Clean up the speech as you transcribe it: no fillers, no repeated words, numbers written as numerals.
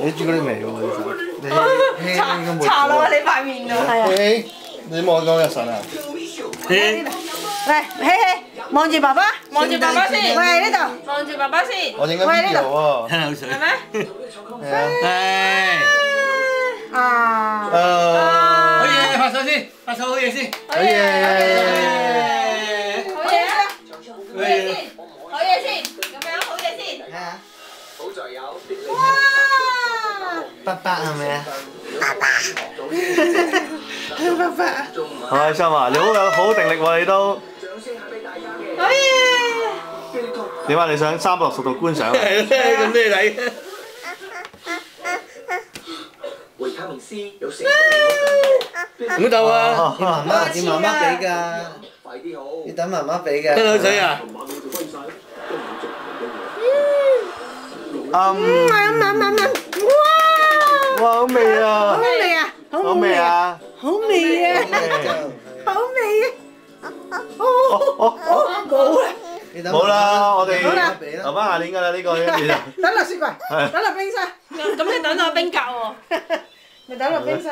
啲朱古力味喎，其實你搽落你塊面度。係啊。你望我日神啊？嚟，希希，望住爸爸，望住爸爸先。喂，呢度，望住爸爸先。我影緊 video 喎。吞口水。係咩？係啊。係。啊。好嘢，拍手先，拍手好嘢先。好嘢。好嘢啊！好嘢先，好嘢先，咁樣好嘢先。睇下。哇！爸爸係咪啊？爸爸好開心啊！你好定力喎，你都。好嘢！點啊？你想360度觀賞啊？係咁咩睇？唔好鬥啊！要媽媽俾㗎，要等媽媽俾㗎。吞口水啊！哇！好味啊！好味啊！好味啊！好味啊！好味啊！冇啦！冇啦，我哋留翻下年㗎啦，呢個跟住就。等落雪櫃，等落冰箱。咁你等落冰格喎，咪等落冰箱。